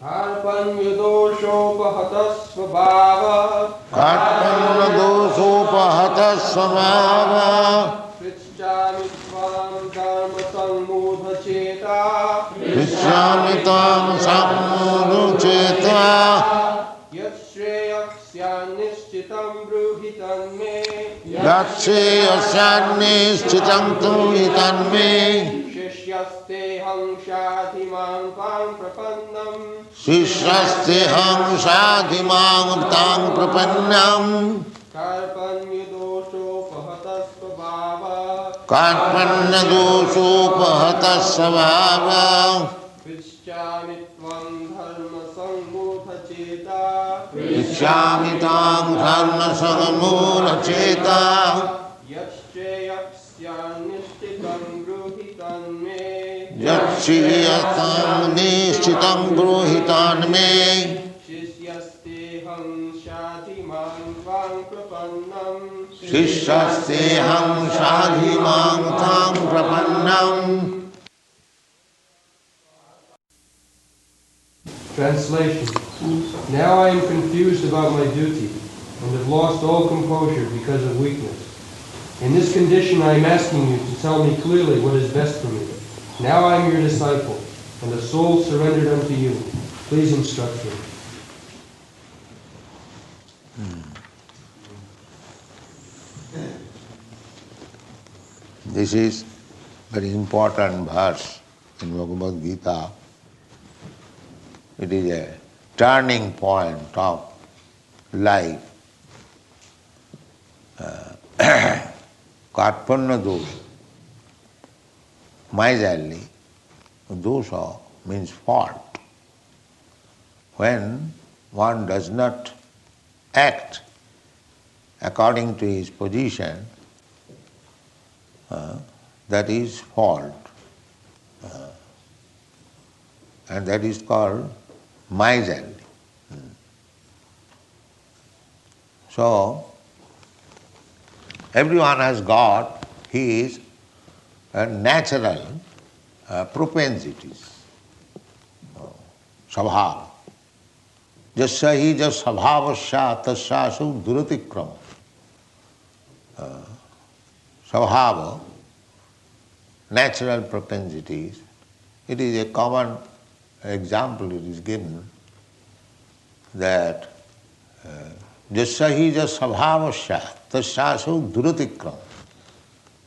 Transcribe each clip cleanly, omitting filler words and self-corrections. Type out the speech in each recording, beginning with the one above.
कार्पण्यदोषोपहतः स्वभावः कार्पण्यदोषोपहतः स्वभावः पृच्छामि त्वां धर्मसम्मूढचेताः पृच्छामि त्वां सम्मूढचेता यच्छ्रेयस्यान्निश्चितं ब्रूहि तन्मे यच्छ्रेयस्यान्निश्चितं ब्रूहि तन्मे शिष्यस्तेऽहं शाधिमां त्वां प्रपन्नम् शिष्यस्तेऽहं शाधिमां तां प्रपन्नम् कार्पण्यदोषोपहतः स्वभावः कार्पण्यदोषोपहतः स्वभावः पृच्छामि त्वं धर्मसम्मूढचेताः पृच्छामि तां धर्मसम्मूढचेताः यच्छ्रेयस्यान्निश्चितं ब्रूहि तन्मे यच्छ्रेयस्यां निश्चितं ब्रूहि तन्मे शिष्यस्तेऽहं शाधिमां त्वां प्रपन्नम् शिष्यस्तेऽहं शाधिमां तां प्रपन्नम्. Translation. Now I am confused about my duty and have lost all composure because of weakness. In this condition I am asking you to tell me clearly what is best for me. Now I am your disciple and a soul surrendered unto you. Please instruct me. This is very important verse in Bhagavad Gita. It is a turning point of life. Karpanna dosha, miserly. Dosha means fault. When one does not act according to his position, that is fault. And that is called miserly. So, everyone has got his natural propensities, sabhava. Jasya hi jas sabhavasya tasyasu duratikrama. Sabhava, natural propensities, it is a common example it is given that jasya hi jas sabhavasya tasyasu duratikrama.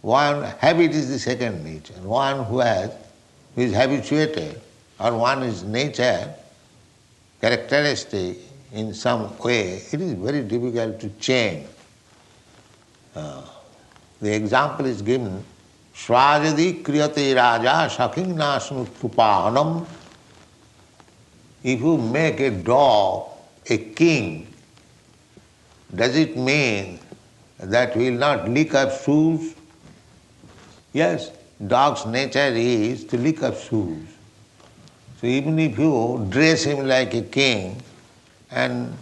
One habit is the second nature. One who is habituated, or one is nature, characteristic in some way, it is very difficult to change. The example is given, Swajadi kriyate raja saking nasnutupahanam. If you make a dog a king, does it mean that he will not lick up shoes? Yes, dog's nature is to lick up shoes. So even if you dress him like a king and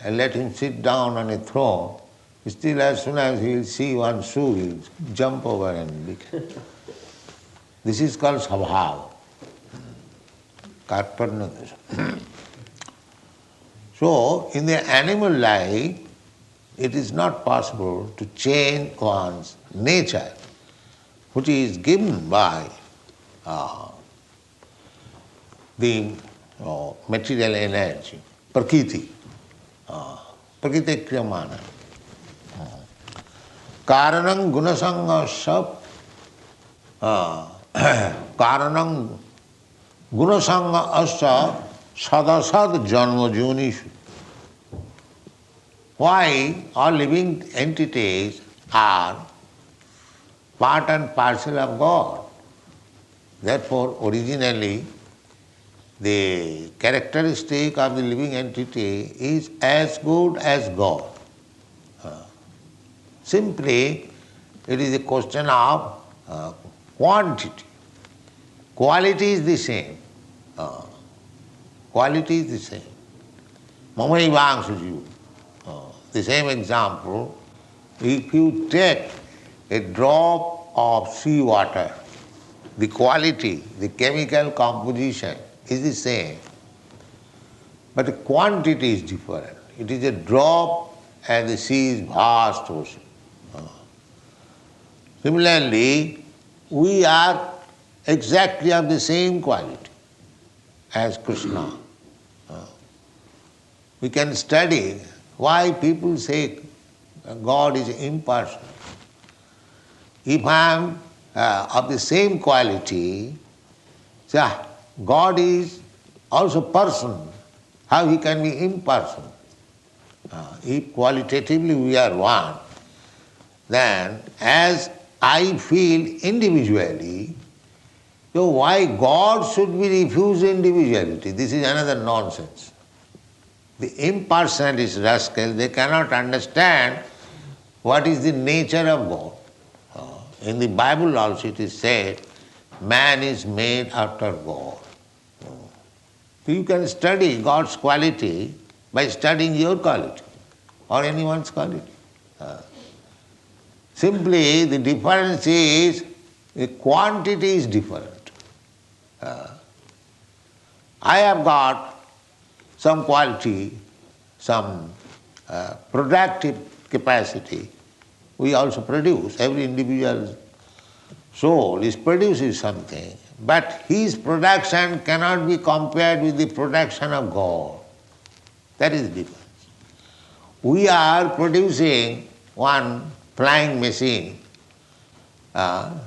let him sit down on a throne, still as soon as he will see one shoe, he will jump over and lick it. This is called sabhava, karpanna dosha. So in the animal life, it is not possible to change one's nature, which is given by the material energy, prakriti, prakriti kriyamana. Karanam gunasanga sab, karanam gunasanga asya sadasad janma junishu. Why all living entities are part and parcel of God. Therefore, originally, the characteristic of the living entity is as good as God. Simply, it is a question of quantity. Quality is the same. Quality is the same. Mamaivangshujiva. The same example, if you take a drop of sea water, the quality, the chemical composition is the same. but the quantity is different. It is a drop and the sea is vast ocean. Similarly, we are exactly of the same quality as Krishna. We can study why people say God is impersonal. If I am of the same quality, say, God is also person. How he can be impersonal? If qualitatively we are one, then as I feel individually, so why God should be refused individuality? This is another nonsense. The impersonalist rascal, they cannot understand what is the nature of God. In the Bible also it is said, man is made after God. So you can study God's quality by studying your quality or anyone's quality. Simply the difference is the quantity is different. I have got some quality, some productive capacity. We also produce. Every individual soul produces something, but his production cannot be compared with the production of God. That is the difference. We are producing one flying machine. We are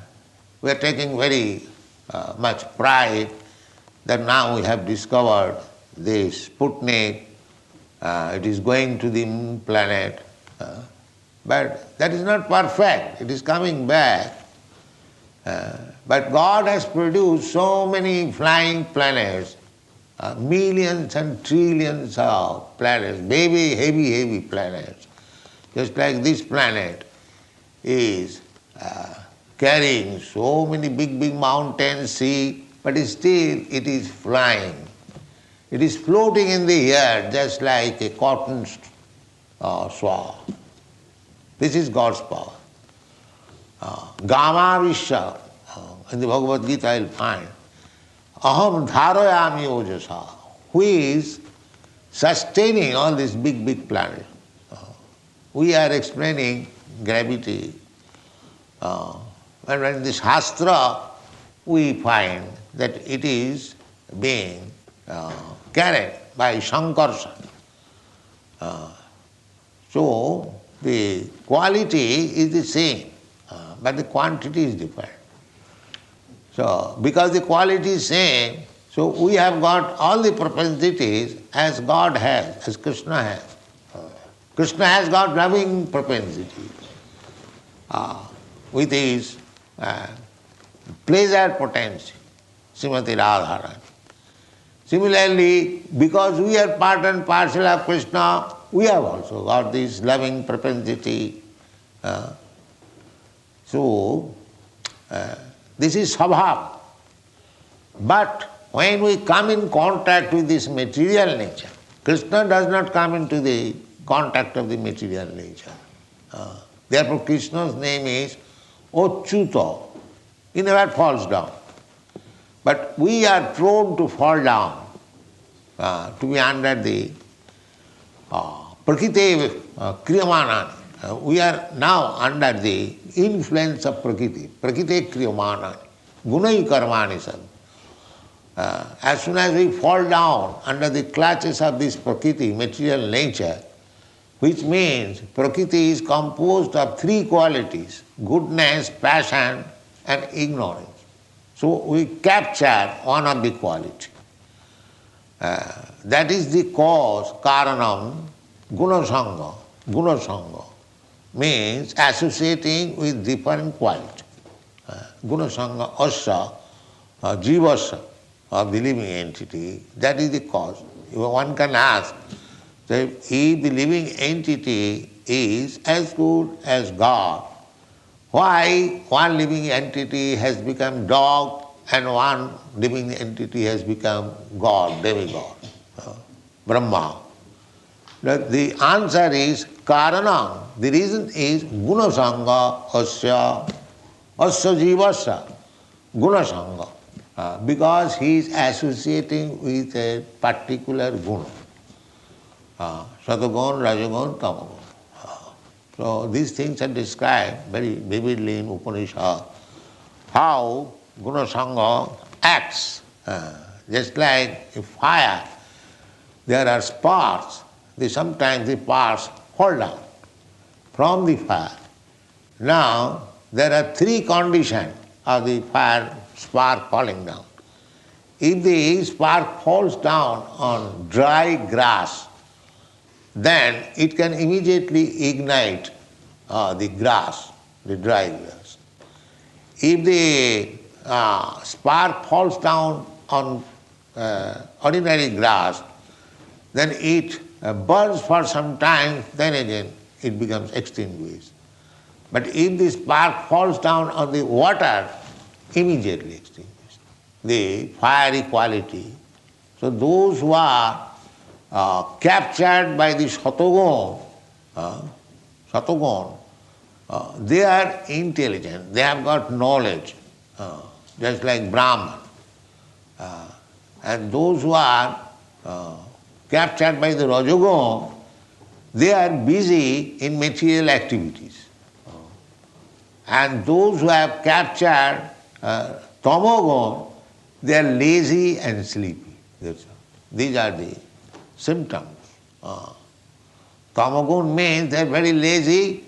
taking very much pride that now we have discovered this Sputnik, it is going to the moon planet. But that is not perfect, it is coming back. But God has produced so many flying planets, millions and trillions of planets, heavy planets. Just like this planet is carrying so many big mountains, sea, but still it is flying. It is floating in the air just like a cotton swab. This is God's power. Gama Vishya, in the Bhagavad Gita you'll find, Aham dharayami ojasa, who is sustaining all these big planets. We are explaining gravity. And in this Shastra, we find that it is being carried by Sankarsa. So the quality is the same, but the quantity is different. So because the quality is same, so we have got all the propensities as God has, as Krishna has. Krishna has got loving propensities with his pleasure potency, Srimati Radharani. Similarly, because we are part and parcel of Krishna, we have also got this loving propensity. So, this is Svabhav. But when we come in contact with this material nature, Krishna does not come into the contact of the material nature. Therefore, Krishna's name is Achyuta. He never falls down. But we are prone to fall down, to be under the Prakriti Kriyamanani. We are now under the influence of Prakriti, Prakriti Kriyamanani, Gunai Karmani Sad. As soon as we fall down under the clutches of this Prakriti, material nature, which means Prakriti is composed of three qualities, goodness, passion and ignorance. So we capture one of the quality. That is the cause, karanam, gunasanga. Gunasanga means associating with different quality. Gunasanga, asya, jivasya, of the living entity, that is the cause. One can ask, that if the living entity is as good as God, why one living entity has become dog and one living entity has become God, demigod, Brahma? The answer is karanam. The reason is gunasanga asya jivasya, gunasanga. Because he is associating with a particular guna. Satagun, Rajagun, Tamagun. So these things are described very vividly in Upanishad, how Gunasanga acts. Just like a fire, there are sparks, sometimes the sparks fall down from the fire. Now, there are three conditions of the fire spark falling down. If the spark falls down on dry grass, then it can immediately ignite the grass, the dry grass. If the spark falls down on ordinary grass, then it burns for some time, then again it becomes extinguished. But if the spark falls down on the water, immediately extinguished. The fiery quality. So those who are captured by the Satagun, they are intelligent, they have got knowledge, just like Brahman. And those who are captured by the Rajagun, they are busy in material activities. And those who have captured Tamagun, they are lazy and sleepy. These are the symptoms. Tamagun means they are very lazy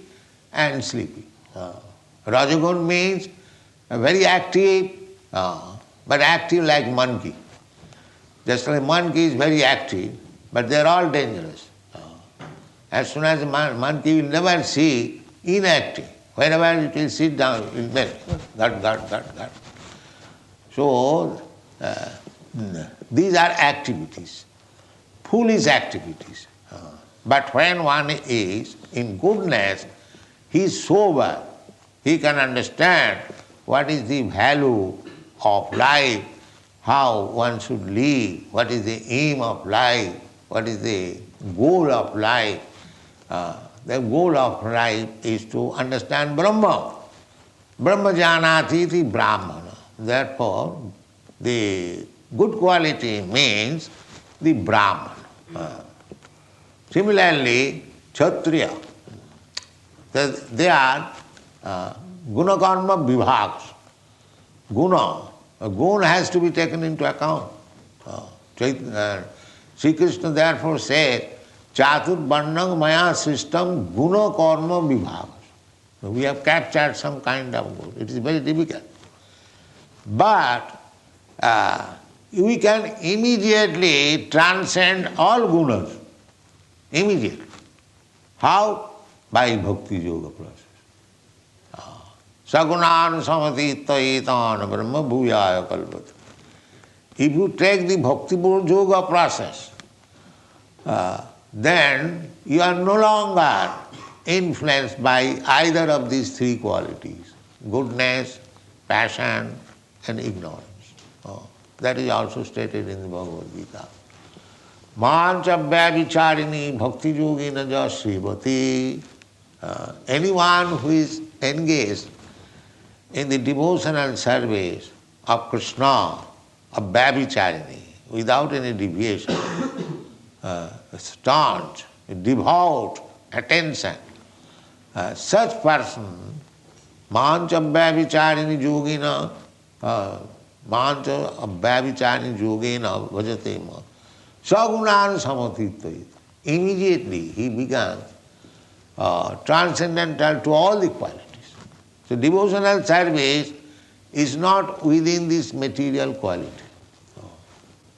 and sleepy. Rajagun means very active, but active like monkey. Just like monkey is very active, but they are all dangerous. As soon as a monkey will never see inactive. Wherever it will sit down, it will melt. That. So, these are activities, foolish activities. But when one is in goodness, he is sober, he can understand what is the value of life, how one should live, what is the aim of life, what is the goal of life. The goal of life is to understand Brahma. Brahma janati iti Brahmana. Therefore, the good quality means the Brahman. Similarly, Kshatriya, they are guna karma vibhagas. Guna has to be taken into account. Sri Krishna therefore says, Chatur Varnang Maya system guna karma vibhagas. We have captured some kind of good. It is very difficult. But we can immediately transcend all gunas. Immediately. How? By bhakti yoga process. Sagunan samati taitan brahma bhuyaya kalpata. If you take the bhakti yoga process, then you are no longer influenced by either of these three qualities, goodness, passion, and ignorance. That is also stated in the Bhagavad Gita. Mancha vyavicharini bhakti yogina ja srivati. Anyone who is engaged in the devotional service of Krishna, of vyavicharini, without any deviation, staunch, devout attention, such person, mancha vyavicharini yogina, mancha vyavicharini yogina bhajate ma. Sagunan samatitayita. Immediately he becomes transcendental to all the qualities. So devotional service is not within this material quality.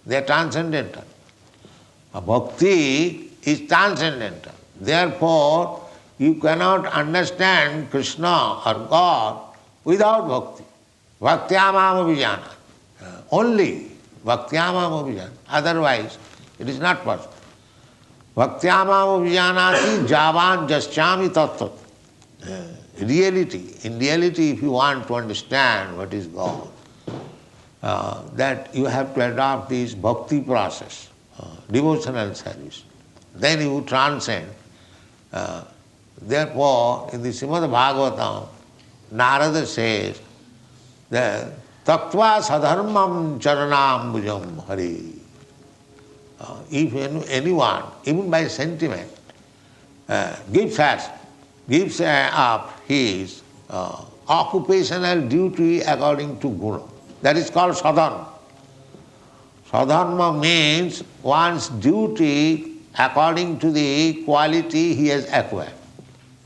They are transcendental. Bhakti is transcendental. Therefore, you cannot understand Krishna or God without bhakti. Bhaktyamam abhijana. Only bhaktyamam abhijana. Otherwise, it is not possible. Bhaktyamam abhijanati javan jasyami tattvat. Reality. In reality, if you want to understand what is God, that you have to adopt this bhakti process, devotional service. Then you transcend. Therefore, in the Srimad Bhagavatam, Narada says that tattva sadharmam charanambujam hari. if anyone, even by sentiment, gives up his occupational duty according to guna, that is called sadhana. Sadharma means one's duty according to the quality he has acquired.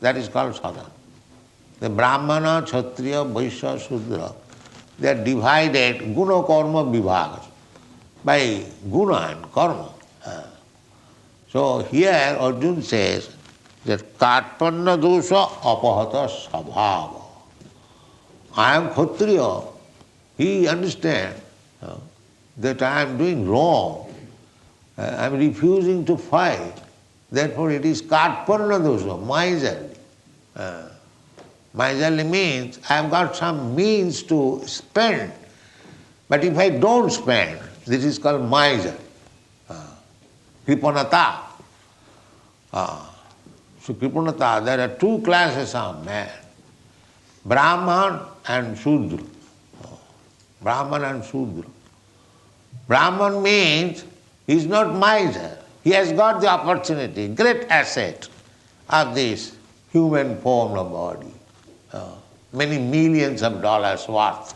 That is called sadhana. The Brahmana, Kshatriya, Vaishya, Shudra, they are divided guna karma vibhagas by guna and karma. So here Arjuna says that karpanna dosha apahata sabhava. I am Kshatriya. He understands that I am doing wrong. I am refusing to fight. Therefore it is karpanna dosha, miserly. Miserly means I have got some means to spend, but if I don't spend, this is called miser. Kripanata. So Kripanata, there are two classes of men, Brahman and Shudra. Brahman and Shudra. Brahman means he is not miser. He has got the opportunity, great asset of this human form of body. Many millions of dollars worth,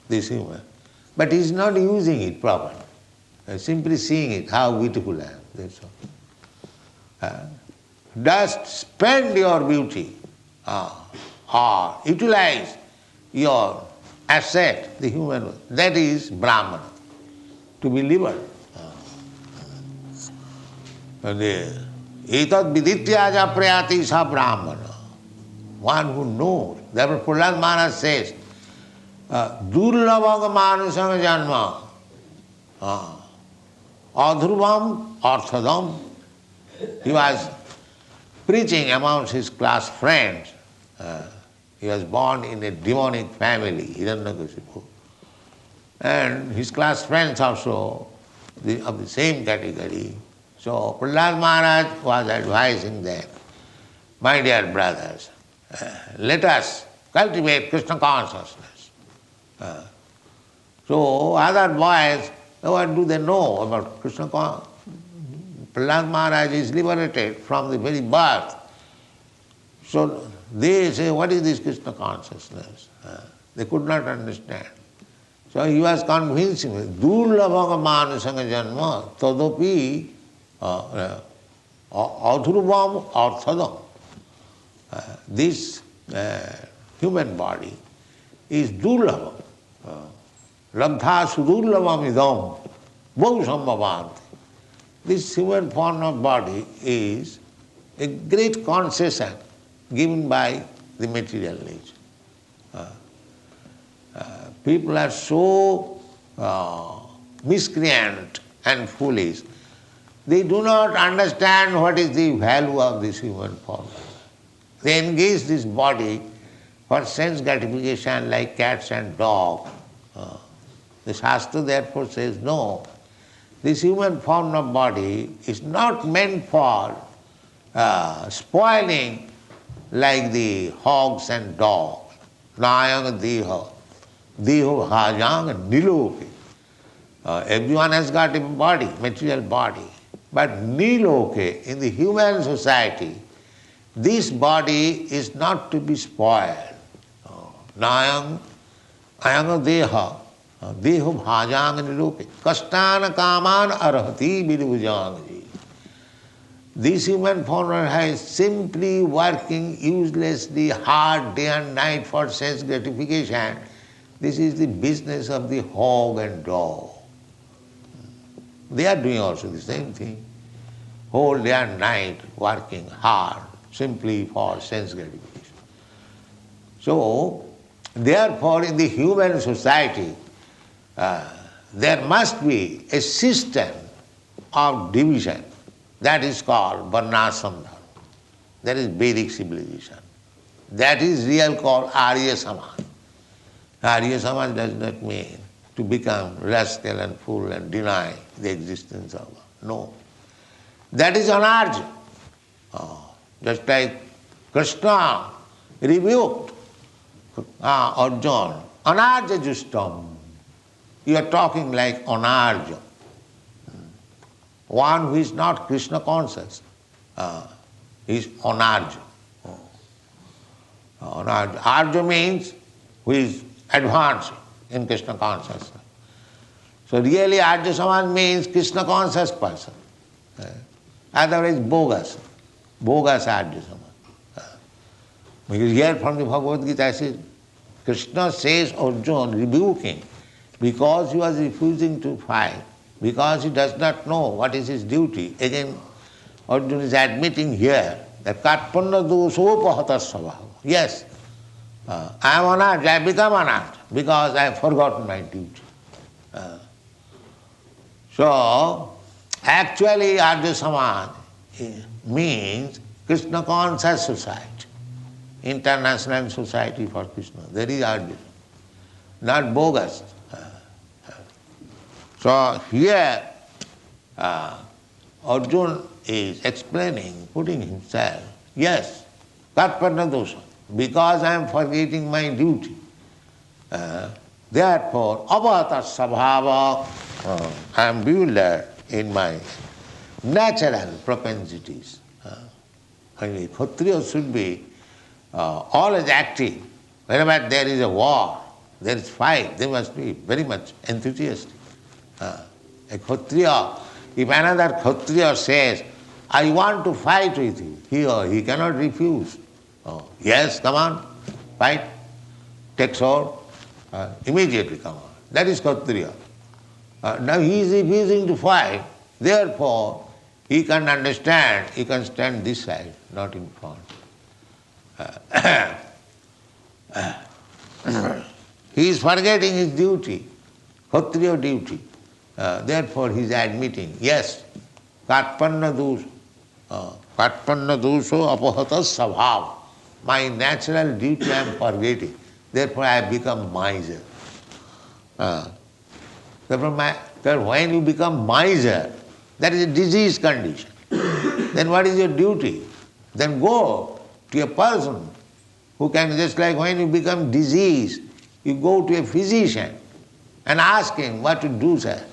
this human. But he is not using it properly. Simply seeing it, how beautiful I am. That's all. Just spend your beauty or utilize your asset, the human one. That is Brahmana, to be liberal. Etad vidityaja prayati sa Brahmana. One who knows. Therefore Prahlad Maharaj says, Durlabhaga manusanga janma. Adhruvam arthadam. He was preaching amongst his class friends. He was born in a demonic family, Hiranyakashipu. And his class friends also of the same category. So Prahlad Maharaj was advising them, my dear brothers, let us cultivate Krishna consciousness. So other boys, what do they know about Krishna consciousness? Prahlad Maharaj is liberated from the very birth. So they say, what is this Krishna consciousness? They could not understand. So he was convincing me, Durlabhaga manusanga janma tadopi adhruvam arthadam. This human body is durlabha. Labdha sudurlabham idam बहु sambhavanti. This human form of body is a great concession given by the material nature. People are so miscreant and foolish. They do not understand what is the value of this human form. They engage this body for sense gratification like cats and dogs. The Shastra therefore says, no, this human form of body is not meant for spoiling like the hogs and dogs. Nayang deha, deho bhajang niloke. Everyone has got a body, material body. But niloke, in the human society, this body is not to be spoiled. Nayang ayang deha, deho bhajang niloke. Kastana kaman arhati vidhujangi. This human form is simply working uselessly hard day and night for sense gratification. This is the business of the hog and dog. They are doing also the same thing. Whole day and night working hard simply for sense gratification. So, therefore in the human society, there must be a system of division. That is called Varnashram Dharma. That is Vedic civilization. That is real called Arya Samaj. Arya Samaj does not mean to become rascal and fool and deny the existence of God. No. That is anarja. Just like Krishna rebuked Arjuna, anarja justam. You are talking like anarja. one who is not Krishna conscious. Is Anarja. Arja means who is advanced in Krishna consciousness. So really Arja Samaj means Krishna conscious person. Otherwise bogus. Bogus Arja Samaj. Because here from the Bhagavad Gita it says, Krishna says Arjuna rebuking because he was refusing to fight, because he does not know what is his duty. Again, Arjuna is admitting here that Karpanna dosopahata svabhava. Yes, I am anarth, I have become anarth because I have forgotten my duty. So, actually Arya Samaj means Krishna conscious society, international society for Krishna. There is Arya, not bogus. So here Arjuna is explaining, putting himself, yes, Karpanna dosha, because I am forgetting my duty. Therefore, avata sabhava, I am bewildered in my natural propensities. Anyway, Kshatriya should be always active. Whenever there is a war, there is fight, they must be very much enthusiastic. A Kshatriya, if another Kshatriya says, I want to fight with you, he cannot refuse. Yes, come on, fight, take sword, immediately come on. That is Kshatriya. Now he is refusing to fight, therefore he can understand, he can stand this side, not in front. He is forgetting his duty, Kshatriya duty. Therefore he is admitting, yes, Karpanna dosha, Karpanna dosha apahata sabhav. My natural duty I am forgetting. Therefore I have become miser. Therefore when you become miser, that is a disease condition. Then what is your duty? Then go to a person who can, just like when you become diseased, you go to a physician and ask him what to do, sir.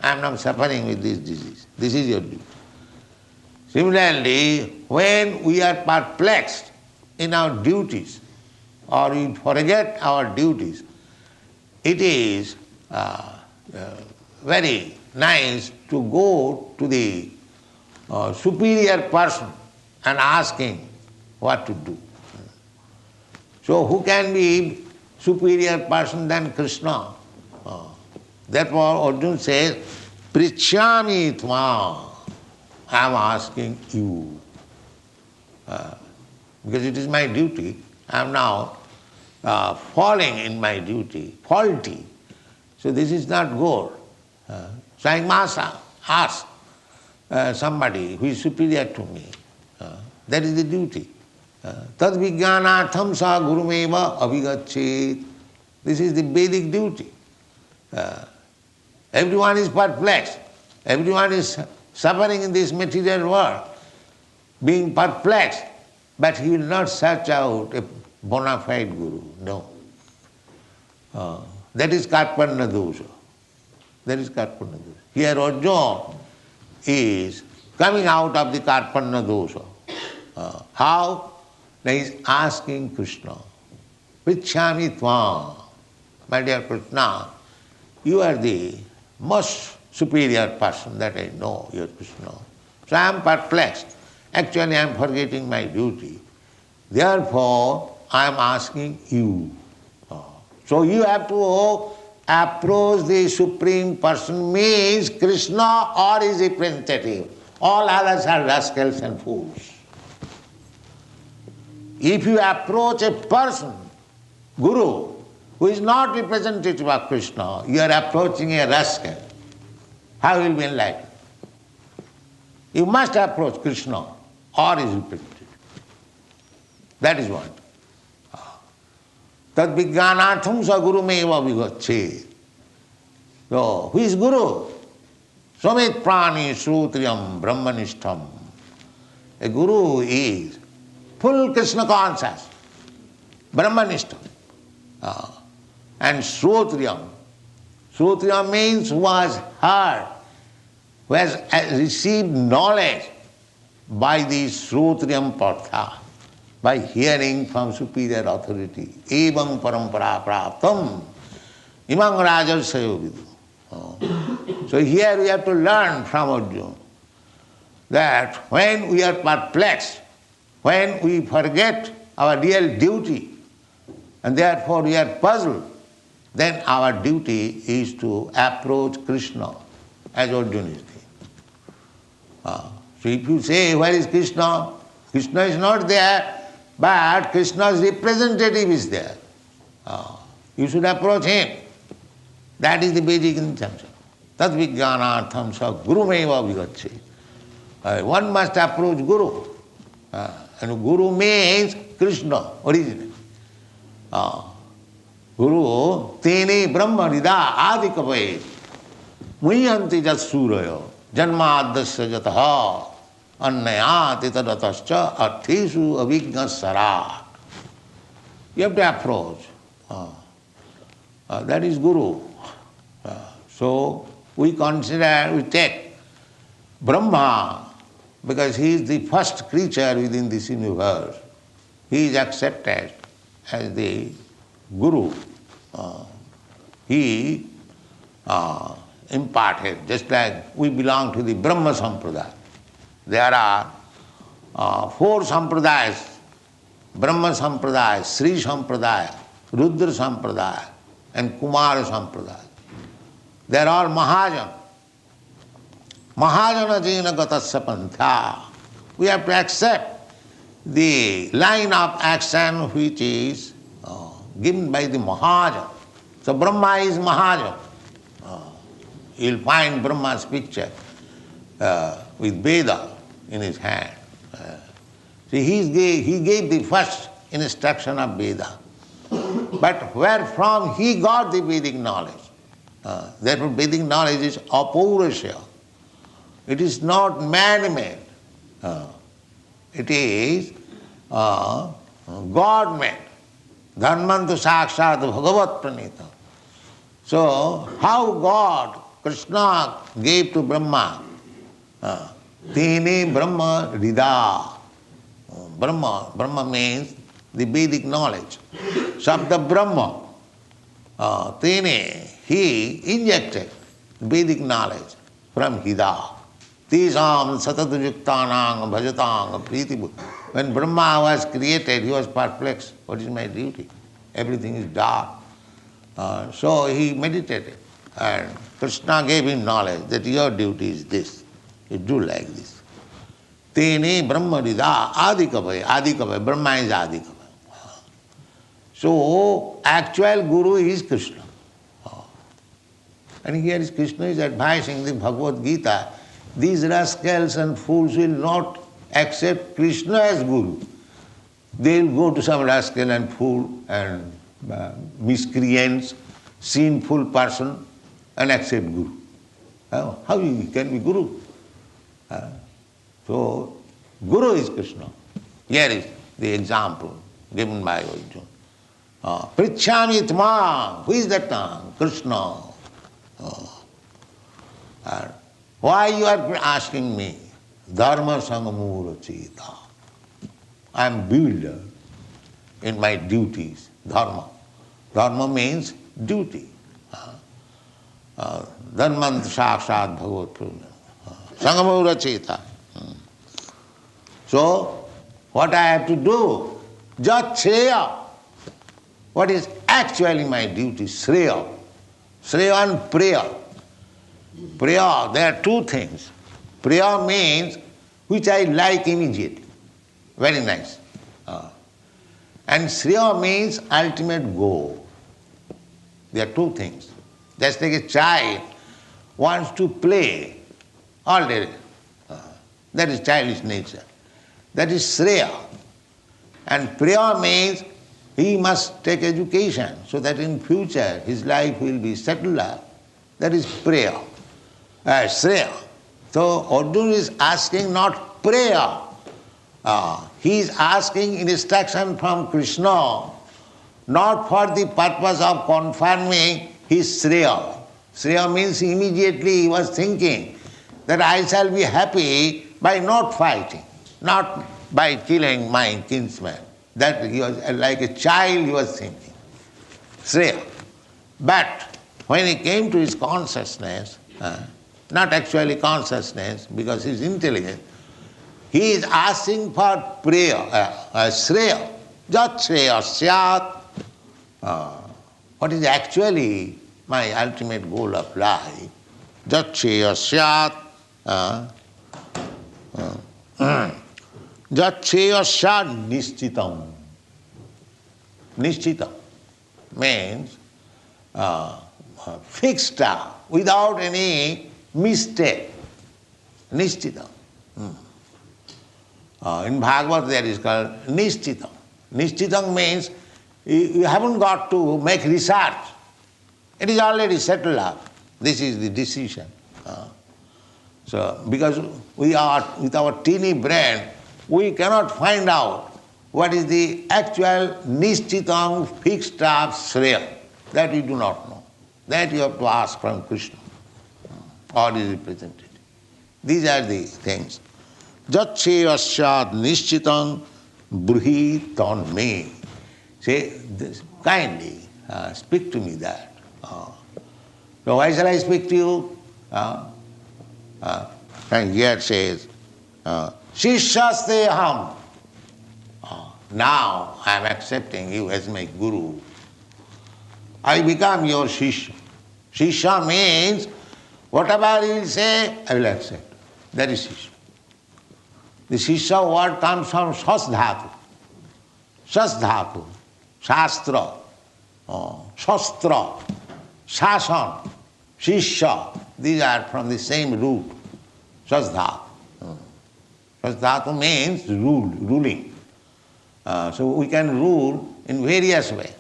I am now suffering with this disease. This is your duty. Similarly, when we are perplexed in our duties or we forget our duties, it is very nice to go to the superior person and ask him what to do. So who can be superior person than Krishna? Therefore Arjuna says, Prichyami tva, I am asking you. Because it is my duty, I am now falling in my duty, faulty. So this is not good. So I must ask somebody who is superior to me. That is the duty. Tad vijnanatham sa gurumeva avigachet. This is the Vedic duty. Everyone is perplexed. Everyone is suffering in this material world, being perplexed, but he will not search out a bona fide guru. No. That is Karpanna dosha. That is Karpanna dosha. Here Arjuna is coming out of the Karpanna dosha. How? He is asking Krishna, Prichyami tvam. My dear Krishna, you are the most superior person that I know, you are Krishna. So I am perplexed. Actually I am forgetting my duty. Therefore I am asking you. So you have to approach the Supreme Person, means Krishna or his representative. All others are rascals and fools. If you approach a person, Guru, who is not representative of Krishna, you are approaching a rascal. How will you be enlightened? You must approach Krishna or his representative. That is what. Tad vijnanatham sa guru meva vigachet. So, who is Guru? Samit prani srutriyam brahmanishtam. A Guru is full Krishna conscious, brahmanishtam. And srutriyam. Srutriyam means who has heard who has received knowledge by the Srotriyam Partha, by hearing from superior authority. Evam parampara praptam imang rajarsayo vidu. So here we have to learn from Arjuna that when we are perplexed, when we forget our real duty, and therefore we are puzzled, then our duty is to approach Krishna as Arjuna is doing. So if you say, where is Krishna? Krishna is not there, but Krishna's representative is there. You should approach him. That is the basic intention. Tad vijnanartham sa gurumeva vigacche. One must approach Guru. And Guru means Krishna, originally. Guru, tene brahma rida adikavaye muyanti jat surayo janmadasya jataha annayati tadatascha arthesu avijnasarat. You have to approach. That is Guru. So we consider, we take Brahma because he is the first creature within this universe. He is accepted as the Guru. He imparted, just like we belong to the Brahma Sampradaya. There are 4 Sampradayas: Brahma Sampradaya, Sri Sampradaya, Rudra Sampradaya, and Kumara Sampradaya. They are all Mahajana. Mahajana jena gatasya pantha. We have to accept the line of action which is given by the Mahajana. So Brahma is Mahajana. You'll find Brahma's picture with Veda in his hand. See, he gave the first instruction of Veda. But where from he got the Vedic knowledge? Therefore Vedic knowledge is apaurusha. It is not man-made. It is God-made. Dharmantu sakshat bhagavat pranita. So, how God, Krishna, gave to Brahma? Tene Brahma rida. Brahma means the Vedic knowledge. Sabda Brahma. Tene, he injected Vedic knowledge from Hida. Tisam satatujuktanang bhajatang priti. When Brahma was created, he was perplexed. What is my duty? Everything is dark. So he meditated. And Krishna gave him knowledge that your duty is this. You do like this. Tene Brahma rida adikavaya. Adikavaya. Brahma is adikavaya. So actual Guru is Krishna. And here is Krishna is advising the Bhagavad Gita. These rascals and fools will not accept Krishna as Guru. They will go to some rascal and fool and miscreants, sinful person and accept Guru. How he can be Guru? So, Guru is Krishna. Here is the example given by Arjuna. Prichhami tma. Who is that man? Krishna. Why you are asking me? Dharma sangamura cheta. I am builder in my duties. Dharma. Dharma means duty. Dharmant sakshat bhagavat purna. Sangamura cheta. So, what I have to do? Jat shreya. What is actually my duty? Shreya. Shreya and Priya. Priya, there are 2 things. Priya means which I like immediately. Very nice. And Shreya means ultimate goal. There are 2 things. Just like a child wants to play all day. That is childish nature. That is Shreya. And Priya means he must take education so that in future his life will be settled up. That is Priya. Shreya. So Arjuna is asking not prayer. He is asking instruction from Krishna, not for the purpose of confirming his Shreya. Shreya means immediately he was thinking that I shall be happy by not fighting, not by killing my kinsman. That he was like a child he was thinking. Shreya. But when he came to his consciousness, not actually consciousness because he is intelligent, he is asking for prayer, Shreya. Jat Shreya Syat. What is actually my ultimate goal of life? Jat Shreya Syat. Jat Shreya Syat Nishchitam. Nishchitam means fixed up, without any mistake. Nishchitam. In Bhagavad there is called Nishchitam. Nishchitam means you haven't got to make research. It is already settled up. This is the decision. So, because we are, with our teeny brain, we cannot find out what is the actual Nishchitam fixed up Shreya. That we do not know. That you have to ask from Krishna. Or is represented. These are the things. Jat Shreyasyat Nishchitam Bruhi Ton Me. Say, this, kindly speak to me that. So why shall I speak to you? And here it says, Shishyaste Aham. Now I am accepting you as my guru. I become your Shishya. Shishya means whatever he will say, I will accept. That is Shishya. The Shishya word comes from Shasdhatu. Shasdhatu, Shastra, Shastra, Shasan, Shishya. These are from the same root. Shasdhatu. Shasdhatu means ruling. So we can rule in various ways.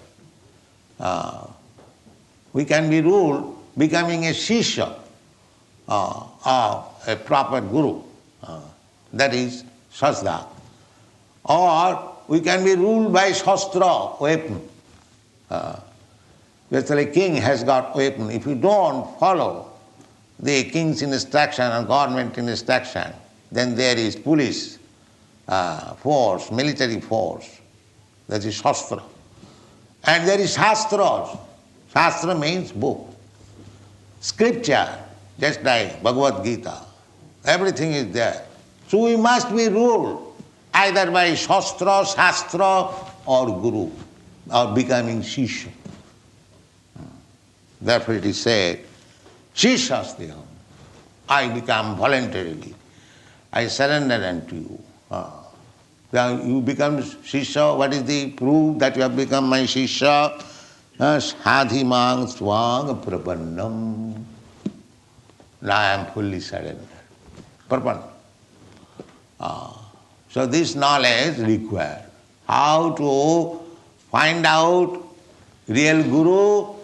We can be ruled becoming a Shishya or a proper guru. That is Shasdhatu. Or we can be ruled by Shastra, weapon. Just like a king has got weapon. If you don't follow the king's instruction or government instruction, then there is police force, military force. That is Shastra. And there is Shastras. Shastra means book. Scripture, just like Bhagavad Gita. Everything is there. So we must be ruled either by Shastra, Shastra or Guru, or becoming Shishya. Therefore it is said, Shishyasteham. I become voluntarily. I surrender unto you. Now you become Shishya. What is the proof that you have become my Shishya? Sadhimang swang prapannam. Now I am fully surrendered. Prapanna. So this knowledge required. How to find out real Guru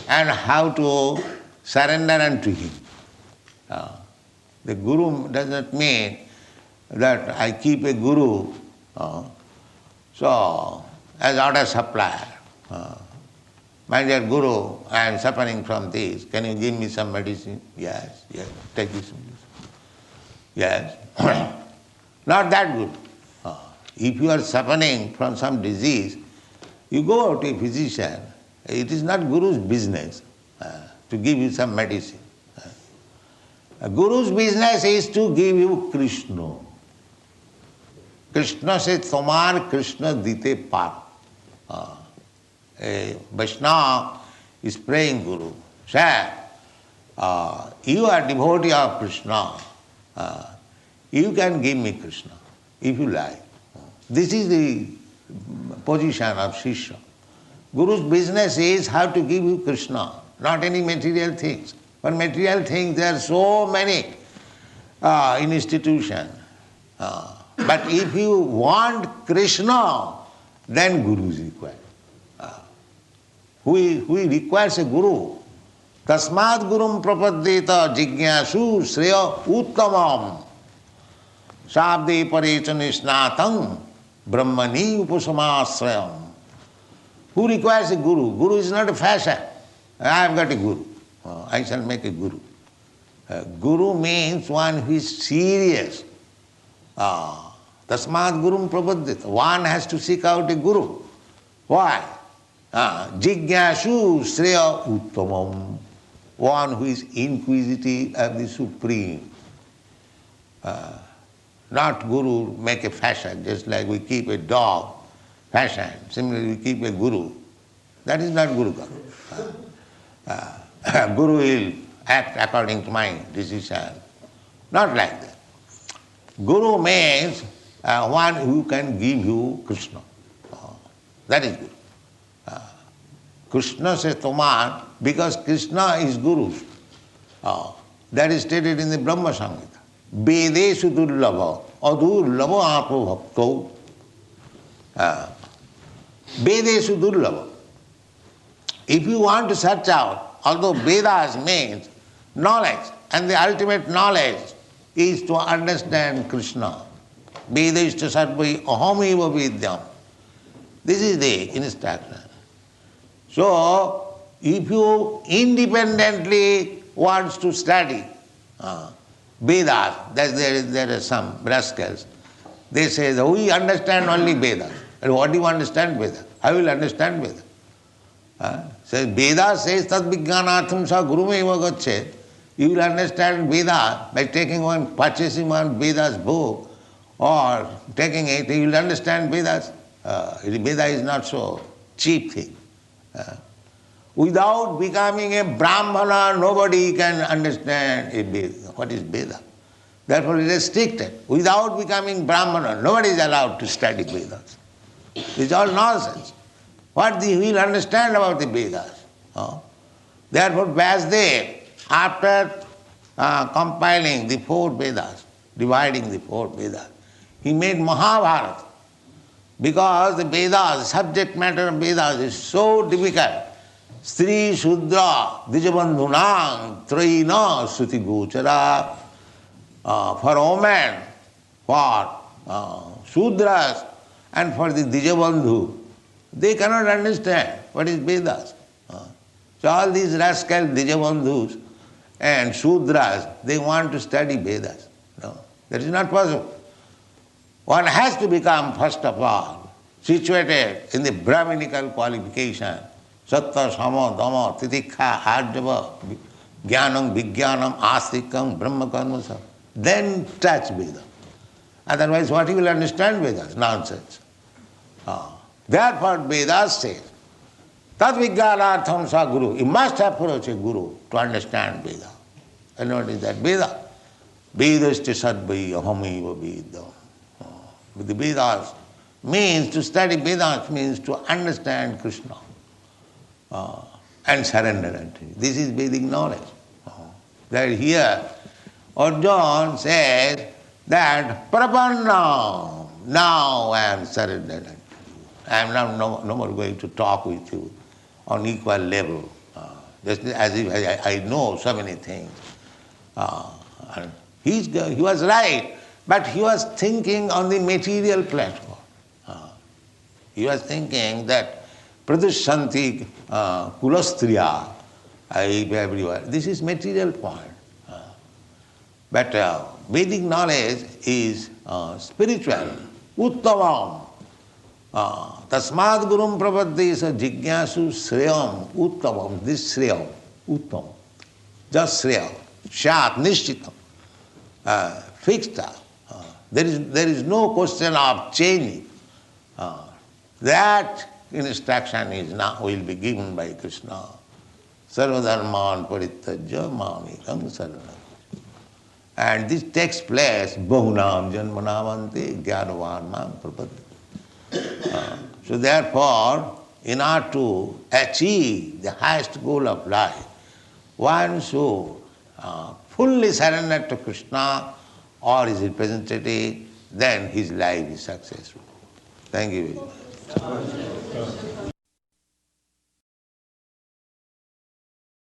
and how to surrender unto him. The Guru does not mean that I keep a Guru so as order supplier. My dear Guru, I am suffering from this. Can you give me some medicine? Yes, take this medicine. Yes. Not that good. If you are suffering from some disease, you go to a physician. It is not Guru's business to give you some medicine. A Guru's business is to give you Krishna. Krishna says, Tomar Krishna dite par. A Vaishnava is praying Guru. Sir, you are devotee of Krishna. You can give me Krishna, if you like. This is the position of Shishya. Guru's business is how to give you Krishna, not any material things. For material things there are so many in institution. But if you want Krishna, then Guru is required. Who requires a Guru? Tasmad Gurum Prapaddeta Jignasu Shreya Uttamam Sabde Parechanishnatam Brahmani Upasamasrayam. Who requires a Guru? Guru is not a fashion. I have got a Guru. I shall make a Guru. Guru means one who is serious. Tasmad gurum prapadyate. One has to seek out a guru. Why? Jigyashu Shreya Uttamam. One who is inquisitive of the Supreme. Not guru make a fashion, just like we keep a dog fashion. Similarly, we keep a guru. That is not Guru Karma. Guru will act according to my decision. Not like that. Guru means one who can give you Krishna. That is Guru. Krishna says Tomar, because Krishna is Guru. That is stated in the Brahma Samhita. Vedeshu durlabha, adurlabha apo bhakto. Vedeshu durlabha. If you want to search out, although Vedas means knowledge, and the ultimate knowledge is to understand Krishna. Vedeshtu sarvai ahamiva vidyam. This is the instruction. So, if you independently want to study Vedas, there are some rascals, they say that we understand only Vedas. And what do you understand Vedas? I will understand Vedas. Says Vedas says tad vijnanatham sa gurumeva gachet. You will understand Vedas by taking one, purchasing one Vedas book or taking it, you will understand Vedas. Veda is not so cheap thing. Without becoming a Brahmana, nobody can understand a Veda. What is Veda? Therefore it is restricted. Without becoming Brahmana, nobody is allowed to study Vedas. It's all nonsense. What we will understand about the Vedas? Therefore Vyasdev, after compiling the 4 Vedas, dividing the 4 Vedas, he made Mahabharata. Because the Vedas, the subject matter of Vedas is so difficult. Stri Shudra Dijabandhunang Traina Suti Gochara. For women, for Shudras, and for the Dijabandhu, they cannot understand what is Vedas. So all these rascal Dijabandhus and Shudras, they want to study Vedas. No, that is not possible. One has to become, first of all, situated in the Brahminical qualification. Sattva, Sama, Dhamma, Titikha, Arjava, Jnanam, Vijnanam, Astikam, Brahma Karmasa. Then touch Veda. Otherwise, what you will understand Vedas? Nonsense. Therefore, Vedas says, Tat Vijnanatham sa Guru. You must approach a Guru to understand Veda. And what is that Veda? Vedascha sadvai ahamiva vedam. But the Vedas means, to study Vedas means to understand Krishna and surrender unto him. This is Vedic knowledge. That here, Arjuna says that Prapanna, now I am surrendered unto you. I am now no more going to talk with you on equal level, just as if I know so many things. And he was right, but he was thinking on the material platform. He was thinking that Pradushanti Kulastriya everywhere. This is material point. But Vedic knowledge is spiritual. Uttamam. Tasmad gurum prapadyesa jignasu shreyam uttamam. This shreyam, uttam. Just shreyam. Shat, nishchitam. Fixed. There is no question of changing. That instruction is now will be given by Krishna. Sarvadharman parittajya mamikam saranam. And this takes place, bahunam janmanamante jnanavarnam prapadya. So therefore, in order to achieve the highest goal of life, one should fully surrender to Krishna or his representative, then his life is successful. Thank you very much.